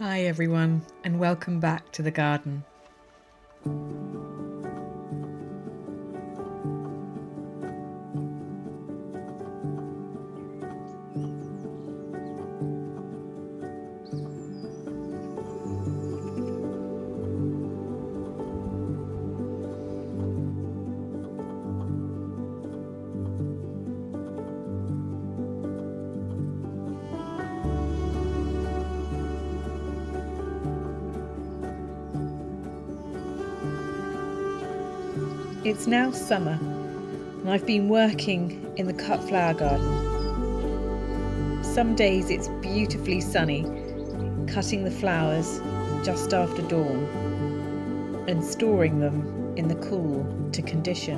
Hi everyone, and welcome back to the garden. It's now summer, and I've been working in the cut flower garden. Some days it's beautifully sunny, cutting the flowers just after dawn and storing them in the cool to condition.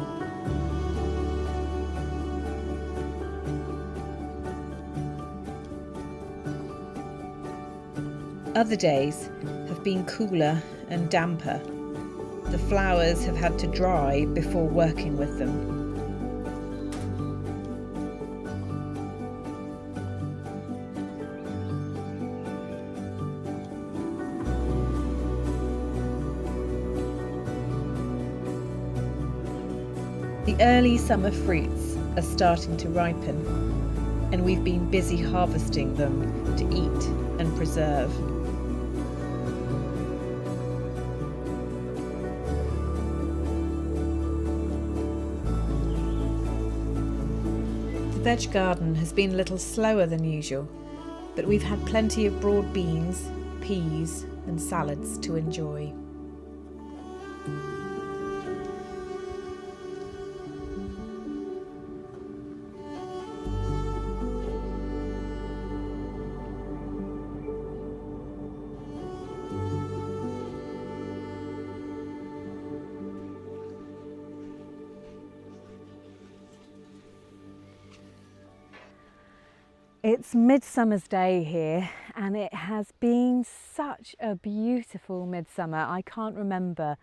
Other days have been cooler and damper. The flowers have had to dry before working with them. The early summer fruits are starting to ripen, and we've been busy harvesting them to eat and preserve. The veg garden has been a little slower than usual, but we've had plenty of broad beans, peas and salads to enjoy. It's Midsummer's Day here, and it has been such a beautiful midsummer. I can't remember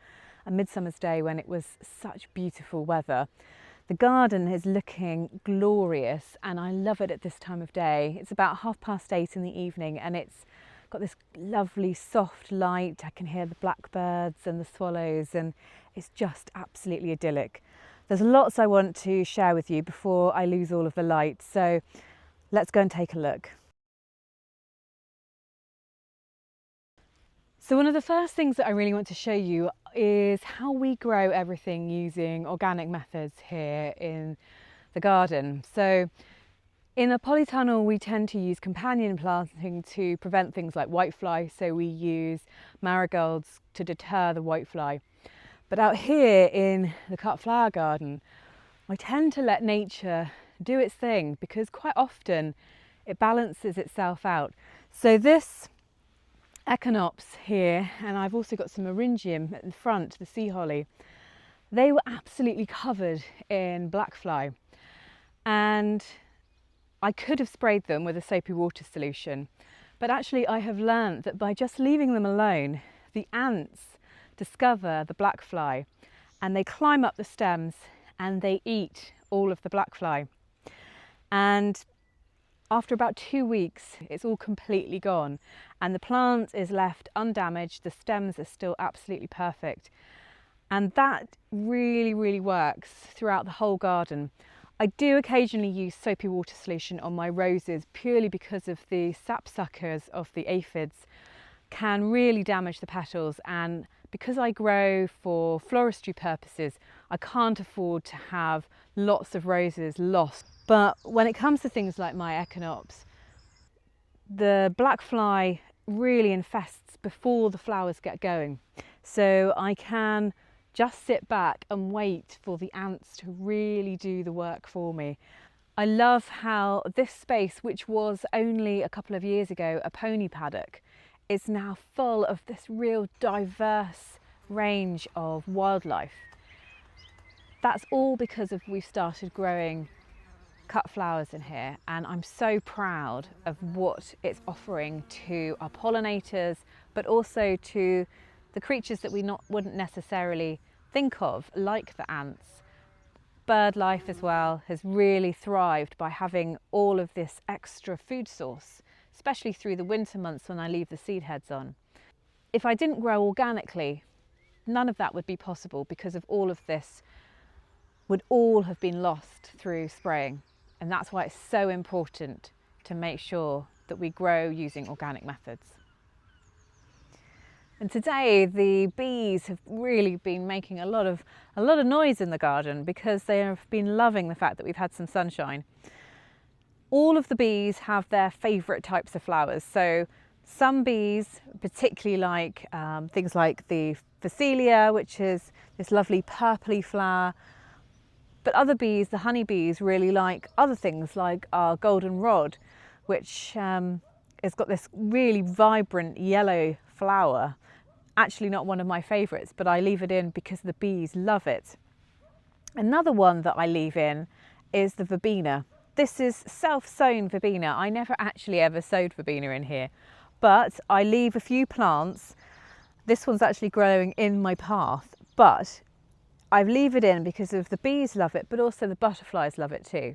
a Midsummer's Day when it was such beautiful weather. The garden is looking glorious, and I love it at this time of day. It's about 8:30 in the evening, and it's got this lovely soft light. I can hear the blackbirds and the swallows, and it's just absolutely idyllic. There's lots I want to share with you before I lose all of the light, so let's go and take a look. So one of the first things that I really want to show you is how we grow everything using organic methods here in the garden. So in a polytunnel we tend to use companion planting to prevent things like whitefly, so we use marigolds to deter the whitefly. But out here in the cut flower garden, I tend to let nature do its thing because quite often it balances itself out. So this echinops here, and I've also got some eryngium at the front, the sea holly, they were absolutely covered in blackfly, and I could have sprayed them with a soapy water solution, but actually I have learned that by just leaving them alone, the ants discover the blackfly and they climb up the stems and they eat all of the blackfly. And after about 2 weeks, it's all completely gone and the plant is left undamaged. The stems are still absolutely perfect. And that really works throughout the whole garden. I do occasionally use soapy water solution on my roses purely because of the sapsuckers of the aphids can really damage the petals, and because I grow for floristry purposes, I can't afford to have lots of roses lost. But when it comes to things like my echinops, the blackfly really infests before the flowers get going. So I can just sit back and wait for the ants to really do the work for me. I love how this space, which was only a couple of years ago a pony paddock, is now full of this real diverse range of wildlife. That's all because we've started growing cut flowers in here, and I'm so proud of what it's offering to our pollinators, but also to the creatures that we wouldn't necessarily think of, like the ants. Bird life as well has really thrived by having all of this extra food source especially through the winter months when I leave the seed heads on. If I didn't grow organically, none of that would be possible, because of all of this would all have been lost through spraying. And that's why it's so important to make sure that we grow using organic methods. And today the bees have really been making a lot of noise in the garden, because they have been loving the fact that we've had some sunshine. All of the bees have their favourite types of flowers. So some bees particularly like things like the Phacelia, which is this lovely purpley flower. But other bees, the honeybees, really like other things like our goldenrod, which has got this really vibrant yellow flower. Actually not one of my favourites, but I leave it in because the bees love it. Another one that I leave in is the verbena. This is self-sown verbena. I never actually ever sowed verbena in here, but I leave a few plants. This one's actually growing in my path, but I leave it in because of the bees love it, but also the butterflies love it too.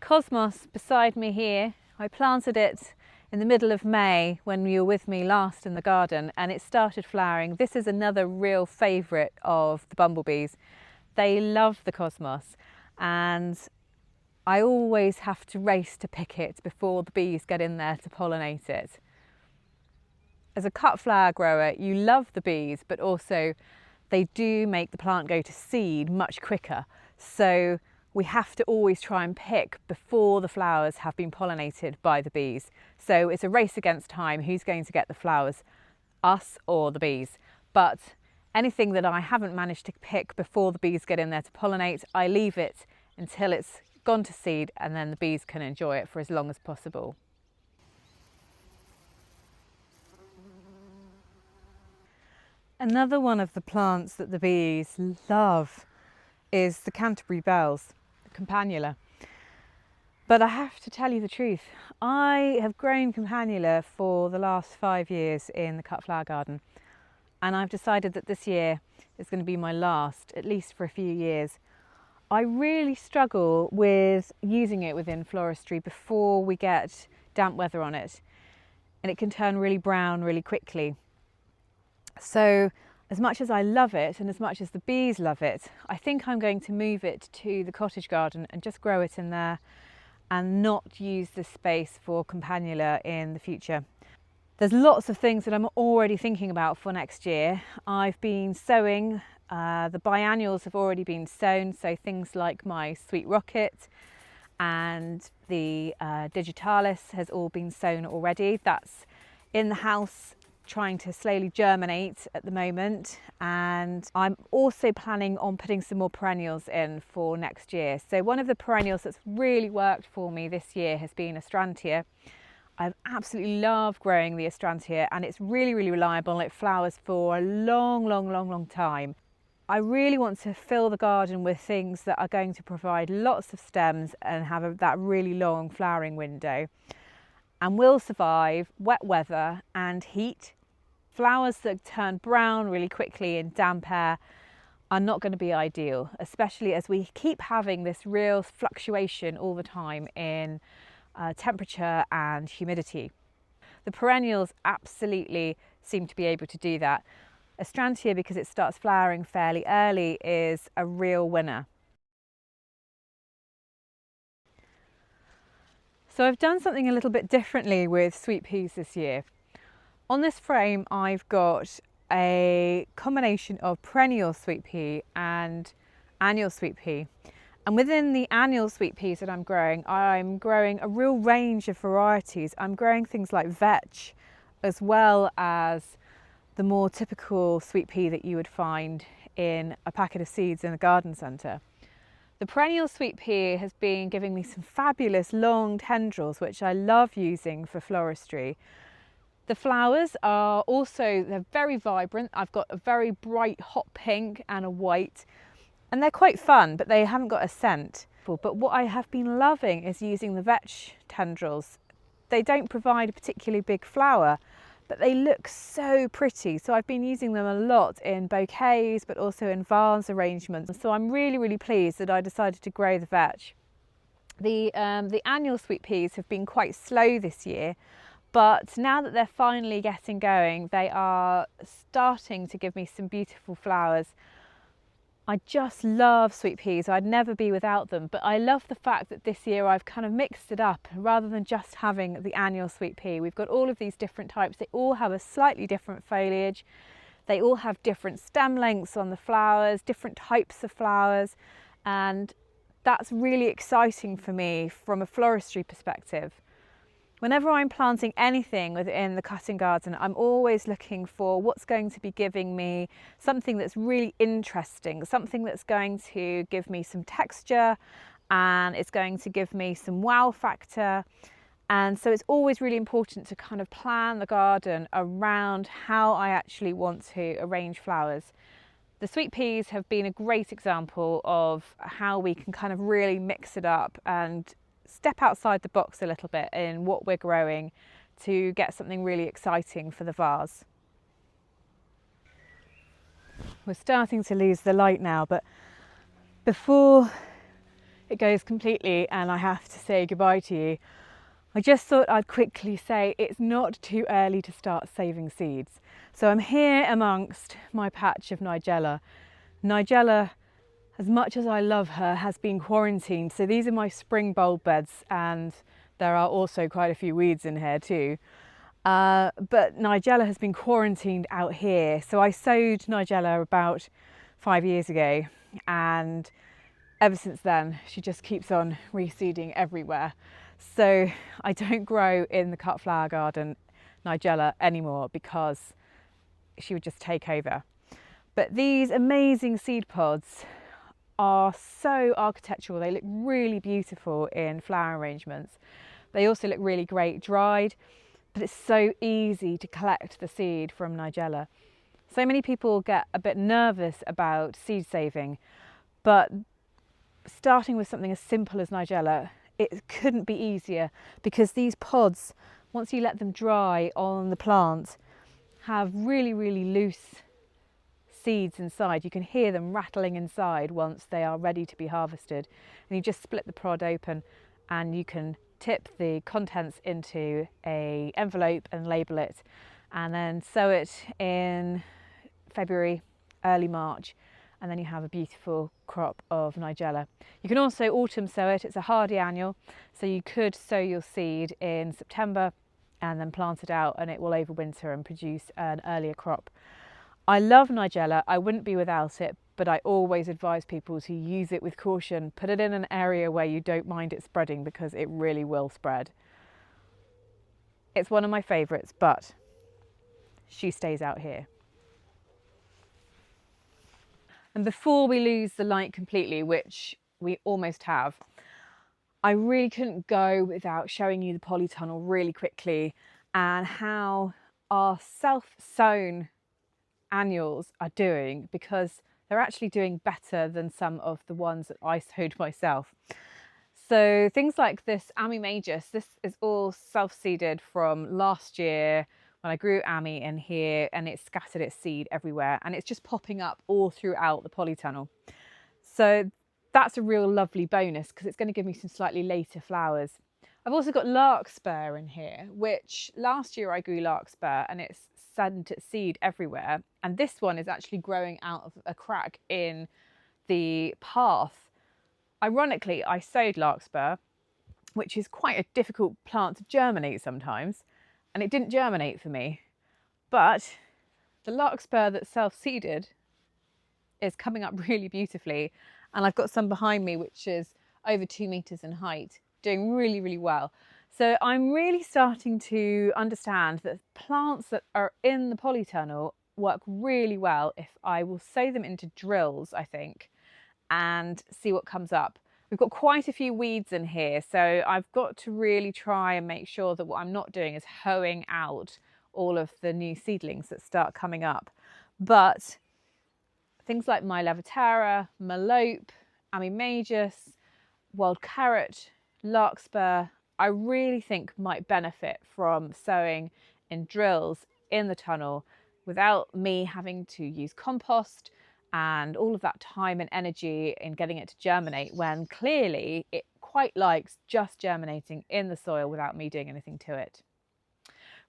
Cosmos beside me here, I planted it in the middle of May when you were with me last in the garden, and it started flowering. This is another real favourite of the bumblebees. They love the cosmos, and I always have to race to pick it before the bees get in there to pollinate it. As a cut flower grower, you love the bees, but also they do make the plant go to seed much quicker. So we have to always try and pick before the flowers have been pollinated by the bees. So it's a race against time. Who's going to get the flowers, us or the bees? But anything that I haven't managed to pick before the bees get in there to pollinate, I leave it until it's gone to seed, and then the bees can enjoy it for as long as possible. Another one of the plants that the bees love is the Canterbury bells, the campanula. But I have to tell you the truth, I have grown campanula for the last 5 years in the cut flower garden, and I've decided that this year is going to be my last, at least for a few years. I really struggle with using it within floristry before we get damp weather on it, and it can turn really brown really quickly. So as much as I love it and as much as the bees love it, I think I'm going to move it to the cottage garden and just grow it in there and not use this space for campanula in the future. There's lots of things that I'm already thinking about for next year. I've been sowing, the biennials have already been sown, so things like my sweet rocket and the digitalis has all been sown already. That's in the house, trying to slowly germinate at the moment, and I'm also planning on putting some more perennials in for next year. So one of the perennials that's really worked for me this year has been Astrantia. I absolutely love growing the Astrantia, and it's really reliable. It flowers for a long time. I really want to fill the garden with things that are going to provide lots of stems and have that really long flowering window, and will survive wet weather and heat. Flowers that turn brown really quickly in damp air are not going to be ideal, especially as we keep having this real fluctuation all the time in temperature and humidity. The perennials absolutely seem to be able to do that. Astrantia, because it starts flowering fairly early, is a real winner. So I've done something a little bit differently with sweet peas this year. On this frame, I've got a combination of perennial sweet pea and annual sweet pea. And within the annual sweet peas that I'm growing a real range of varieties. I'm growing things like vetch, as well as the more typical sweet pea that you would find in a packet of seeds in a garden centre. The perennial sweet pea has been giving me some fabulous long tendrils, which I love using for floristry. The flowers are also, they're very vibrant. I've got a very bright hot pink and a white, and they're quite fun, but they haven't got a scent. But what I have been loving is using the vetch tendrils. They don't provide a particularly big flower, but they look so pretty. So I've been using them a lot in bouquets, but also in vase arrangements. So I'm really pleased that I decided to grow the vetch. The annual sweet peas have been quite slow this year, but now that they're finally getting going, they are starting to give me some beautiful flowers. I just love sweet peas. I'd never be without them, but I love the fact that this year I've kind of mixed it up. Rather than just having the annual sweet pea, we've got all of these different types. They all have a slightly different foliage. They all have different stem lengths on the flowers, different types of flowers, and that's really exciting for me from a floristry perspective. Whenever I'm planting anything within the cutting garden, I'm always looking for what's going to be giving me something that's really interesting, something that's going to give me some texture and it's going to give me some wow factor. And so it's always really important to kind of plan the garden around how I actually want to arrange flowers. The sweet peas have been a great example of how we can kind of really mix it up and step outside the box a little bit in what we're growing to get something really exciting for the vase. We're starting to lose the light now, but before it goes completely and I have to say goodbye to you, I just thought I'd quickly say it's not too early to start saving seeds. So I'm here amongst my patch of Nigella. Nigella, as much as I love her, has been quarantined. So these are my spring bulb beds, and there are also quite a few weeds in here too. But Nigella has been quarantined out here. So I sowed Nigella about 5 years ago, and ever since then she just keeps on reseeding everywhere. So I don't grow in the cut flower garden Nigella anymore because she would just take over. But these amazing seed pods are so architectural. They look really beautiful in flower arrangements. They also look really great dried, but it's so easy to collect the seed from Nigella. So many people get a bit nervous about seed saving, but starting with something as simple as Nigella, it couldn't be easier, because these pods, once you let them dry on the plant, have really, really loose seeds inside. You can hear them rattling inside once they are ready to be harvested. And you just split the pod open and you can tip the contents into an envelope and label it, and then sow it in February, early March, and then you have a beautiful crop of Nigella. You can also autumn sow it. It's a hardy annual, so you could sow your seed in September and then plant it out, and it will overwinter and produce an earlier crop. I love Nigella. I wouldn't be without it, but I always advise people to use it with caution. Put it in an area where you don't mind it spreading, because it really will spread. It's one of my favourites, but she stays out here. And before we lose the light completely, which we almost have, I really couldn't go without showing you the polytunnel really quickly and how our self-sown annuals are doing, because they're actually doing better than some of the ones that I sowed myself. So things like this Ami Magus, this is all self-seeded from last year when I grew Ami in here, and it scattered its seed everywhere, and it's just popping up all throughout the polytunnel. So that's a real lovely bonus, because it's going to give me some slightly later flowers. I've also got larkspur in here, which last year I grew larkspur and it's sent its seed everywhere. And this one is actually growing out of a crack in the path. Ironically, I sowed larkspur, which is quite a difficult plant to germinate sometimes, and it didn't germinate for me. But the larkspur that's self-seeded is coming up really beautifully, and I've got some behind me which is over 2 meters in height, doing really, really well. So I'm really starting to understand that plants that are in the polytunnel work really well if I will sow them into drills, I think, and see what comes up. We've got quite a few weeds in here, so I've got to really try and make sure that what I'm not doing is hoeing out all of the new seedlings that start coming up. But things like my Levitera, Melope, Ami Magus, wild carrot, larkspur, I really think might benefit from sowing in drills in the tunnel without me having to use compost and all of that time and energy in getting it to germinate, when clearly it quite likes just germinating in the soil without me doing anything to it.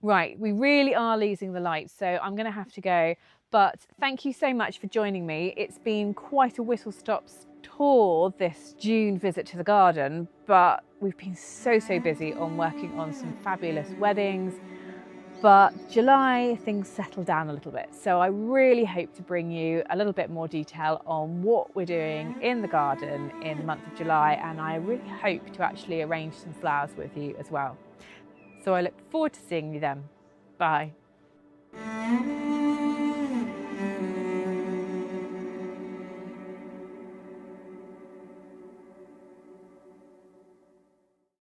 Right, we really are losing the light, so I'm going to have to go. But thank you so much for joining me. It's been quite a whistle-stop tour, this June visit to the garden, but we've been so busy on working on some fabulous weddings. But July, things settle down a little bit. So I really hope to bring you a little bit more detail on what we're doing in the garden in the month of July. And I really hope to actually arrange some flowers with you as well. So I look forward to seeing you then. Bye.